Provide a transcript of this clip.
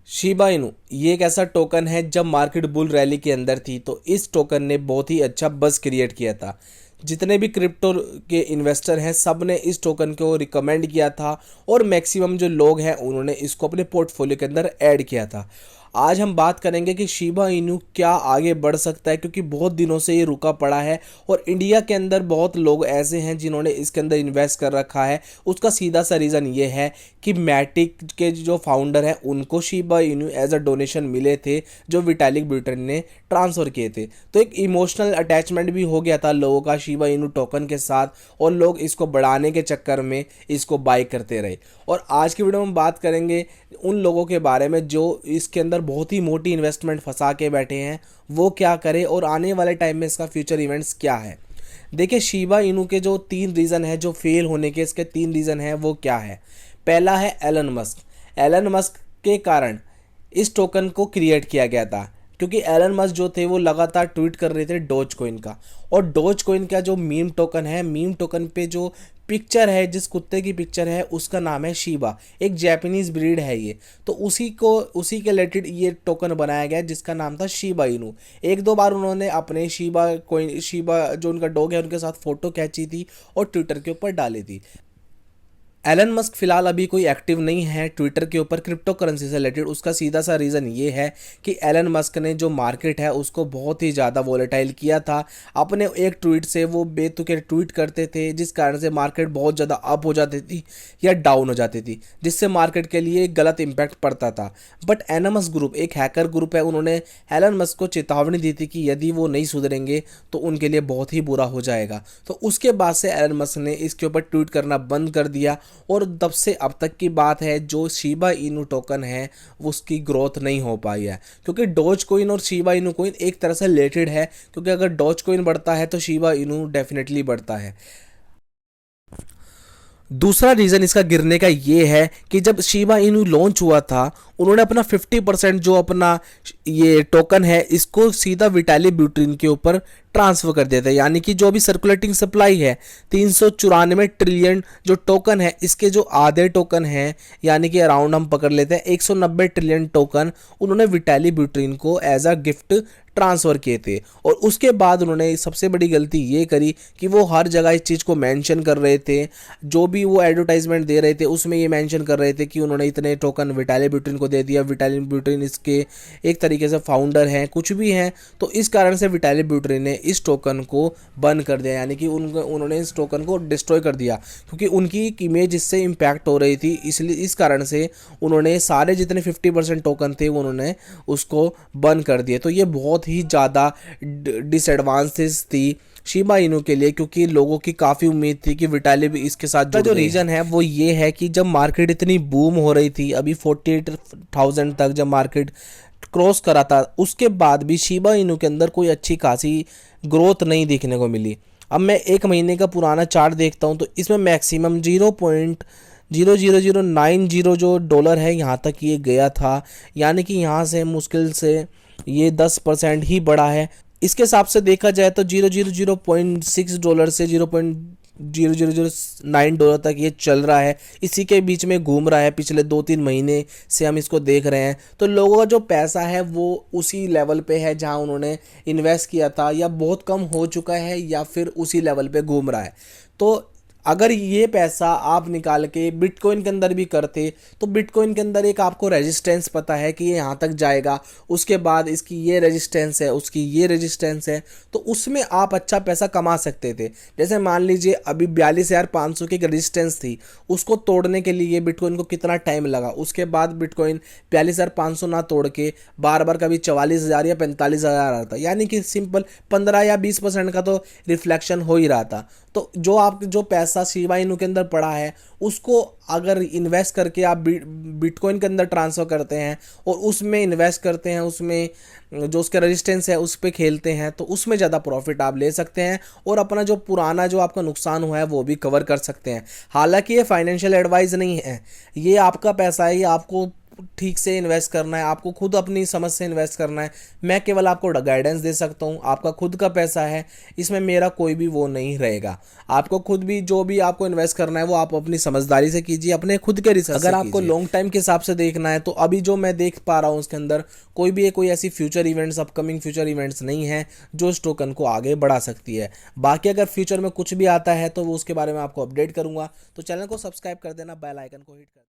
Shiba Inu ये एक ऐसा टोकन है, जब मार्केट बुल रैली के अंदर थी तो इस टोकन ने बहुत ही अच्छा बज़ क्रिएट किया था। जितने भी क्रिप्टो के इन्वेस्टर हैं सब ने इस टोकन को रिकमेंड किया था और मैक्सिमम जो लोग हैं उन्होंने इसको अपने पोर्टफोलियो के अंदर ऐड किया था। आज हम बात करेंगे कि शिबा इनू क्या आगे बढ़ सकता है, क्योंकि बहुत दिनों से ये रुका पड़ा है और इंडिया के अंदर बहुत लोग ऐसे हैं जिन्होंने इसके अंदर इन्वेस्ट कर रखा है। उसका सीधा सा रीज़न ये है कि मैटिक के जो फाउंडर हैं उनको Shiba Inu as a donation मिले थे, जो विटालिक ब्यूटेन ने ट्रांसफ़र किए थे। तो एक इमोशनल अटैचमेंट भी हो गया था लोगों का शिबा इनू टोकन के साथ और लोग इसको बढ़ाने के चक्कर में इसको बाय करते रहे। और आज की वीडियो में हम बात करेंगे उन लोगों के बारे में जो इसके अंदर बहुत ही मोटी इन्वेस्टमेंट फंसा के बैठे हैं, वो क्या करें और आने वाले टाइम में इसका फ्यूचर इवेंट्स क्या है। देखिए, शिबा इनू के जो 3 रीज़न है, जो फेल होने के इसके 3 रीज़न हैं, वो क्या है। पहला है एलन मस्क। एलन मस्क के कारण इस टोकन को क्रिएट किया गया था, क्योंकि एलन मस्क जो थे वो लगातार ट्वीट कर रहे थे डोज कोइन का। और डोज कोइन का जो मीम टोकन है, मीम टोकन पे जो पिक्चर है, जिस कुत्ते की पिक्चर है उसका नाम है शिबा, एक जैपनीज ब्रीड है ये। तो उसी के रिलेटेड ये टोकन बनाया गया जिसका नाम था शिबा इनू। एक दो बार उन्होंने अपने शिबा जो उनका डॉग है उनके साथ फ़ोटो खींची थी और ट्विटर के ऊपर डाली थी। एलन मस्क फिलहाल अभी कोई एक्टिव नहीं है ट्विटर के ऊपर क्रिप्टो करेंसी से रिलेटेड। उसका सीधा सा रीज़न ये है कि एलन मस्क ने जो मार्केट है उसको बहुत ही ज़्यादा वोलेटाइल किया था। अपने एक ट्वीट से वो बेतुके ट्वीट करते थे, जिस कारण से मार्केट बहुत ज़्यादा अप हो जाती थी या डाउन हो जाती थी, जिससे मार्केट के लिए गलत इम्पैक्ट पड़ता था। बट एनमस ग्रुप एक हैकर ग्रुप है, उन्होंने एलन मस्क को चेतावनी दी थी कि यदि वो नहीं सुधरेंगे तो उनके लिए बहुत ही बुरा हो जाएगा। तो उसके बाद से एलन मस्क ने इसके ऊपर ट्वीट करना बंद कर दिया और तब से अब तक की बात है, जो शिबा इनू टोकन है उसकी ग्रोथ नहीं हो पाई है, क्योंकि डोज कोइन और शिबा इनू कोइन एक तरह से रिलेटेड है। क्योंकि अगर डोज कोइन बढ़ता है तो शिबा इनू डेफिनेटली बढ़ता है। दूसरा रीज़न इसका गिरने का ये है कि जब शिबा इनू लॉन्च हुआ था उन्होंने अपना 50% जो अपना ये टोकन है इसको सीधा विटाली ब्यूटेन के ऊपर ट्रांसफ़र कर दिया था। यानी कि जो अभी सर्कुलेटिंग सप्लाई है 394 ट्रिलियन जो टोकन है, इसके जो आधे टोकन हैं, यानी कि अराउंड हम पकड़ लेते हैं 190 ट्रिलियन टोकन उन्होंने विटाली ब्यूटेन को एज अ गिफ्ट ट्रांसफ़र किए थे। और उसके बाद उन्होंने सबसे बड़ी गलती ये करी कि वो हर जगह इस चीज़ को मेंशन कर रहे थे, जो भी वो एडवर्टाइजमेंट दे रहे थे उसमें ये मेंशन कर रहे थे कि उन्होंने इतने टोकन विटाली ब्यूटेन को दे दिया। विटाली ब्यूटेन इसके एक तरीके से फाउंडर हैं, कुछ भी हैं। तो इस कारण से विटाली ब्यूटेन ने इस टोकन को बंद कर दिया, यानी कि उन्होंने इस टोकन को डिस्ट्रॉय कर दिया, क्योंकि उनकी इमेज इससे इम्पैक्ट हो रही थी। इसलिए इस कारण से उन्होंने सारे जितने 50% टोकन थे उन्होंने उसको बंद कर दिए। तो ये बहुत ही ज़्यादा डिसएडवांटेज थी शिबा इनू के लिए, क्योंकि लोगों की काफ़ी उम्मीद थी कि विटाली भी इसके साथ जुड़ गए। जो रीज़न है वो ये है कि जब मार्केट इतनी बूम हो रही थी, अभी 48,000 तक जब मार्केट क्रॉस करा था, उसके बाद भी शिबा इनू के अंदर कोई अच्छी खासी ग्रोथ नहीं देखने को मिली। अब मैं एक महीने का पुराना चार्ट देखता हूँ तो इसमें मैक्सिमम 0.00090 जो डॉलर है यहाँ तक ये गया था, यानी कि यहाँ से मुश्किल से ये 10% ही बढ़ा है। इसके हिसाब से देखा जाए तो 0.6 डॉलर से 0.0009 डॉलर तक ये चल रहा है, इसी के बीच में घूम रहा है। पिछले 2-3 महीने से हम इसको देख रहे हैं। तो लोगों का जो पैसा है वो उसी लेवल पे है जहां उन्होंने इन्वेस्ट किया था, या बहुत कम हो चुका है या फिर उसी लेवल पे घूम रहा है। तो अगर ये पैसा आप निकाल के बिटकॉइन के अंदर भी करते तो बिटकॉइन के अंदर एक आपको रेजिस्टेंस पता है कि ये यहाँ तक जाएगा, उसके बाद इसकी ये रेजिस्टेंस है, उसकी ये रेजिस्टेंस है, तो उसमें आप अच्छा पैसा कमा सकते थे। जैसे मान लीजिए अभी 42,500 की एक रेजिस्टेंस थी, उसको तोड़ने के लिए बिटकॉइन को कितना टाइम लगा। उसके बाद बिटकॉइन 42,500 ना तोड़ के बार बार कभी 44,000 या 45,000 आ रहा था, यानी कि सिंपल 15 या 20% का तो रिफ्लेक्शन हो ही रहा था। तो जो पैसा शिबा इनू के अंदर पड़ा है उसको अगर इन्वेस्ट करके आप बिटकॉइन के अंदर ट्रांसफ़र करते हैं और उसमें इन्वेस्ट करते हैं, उसमें जो उसका रेजिस्टेंस है उस पर खेलते हैं, तो उसमें ज़्यादा प्रॉफिट आप ले सकते हैं और अपना जो पुराना जो आपका नुकसान हुआ है वो भी कवर कर सकते हैं। हालांकि ये फाइनेंशियल एडवाइस नहीं है, ये आपका पैसा है, ये आपको ठीक से इन्वेस्ट करना है, आपको खुद अपनी समझ से इन्वेस्ट करना है। मैं केवल आपको गाइडेंस दे सकता हूँ, आपका खुद का पैसा है, इसमें मेरा कोई भी वो नहीं रहेगा। आपको खुद भी जो भी आपको इन्वेस्ट करना है वो आप अपनी समझदारी से कीजिए, अपने खुद के रिसर्च। अगर आपको लॉन्ग टाइम के हिसाब से देखना है तो अभी जो मैं देख पा रहा हूँ उसके अंदर कोई ऐसी future events, upcoming future events नहीं है जो इस टोकन को आगे बढ़ा सकती है। बाकी अगर फ्यूचर में कुछ भी आता है तो वो उसके बारे में आपको अपडेट करूंगा। तो चैनल को सब्सक्राइब कर देना, बेल आइकन को हिट कर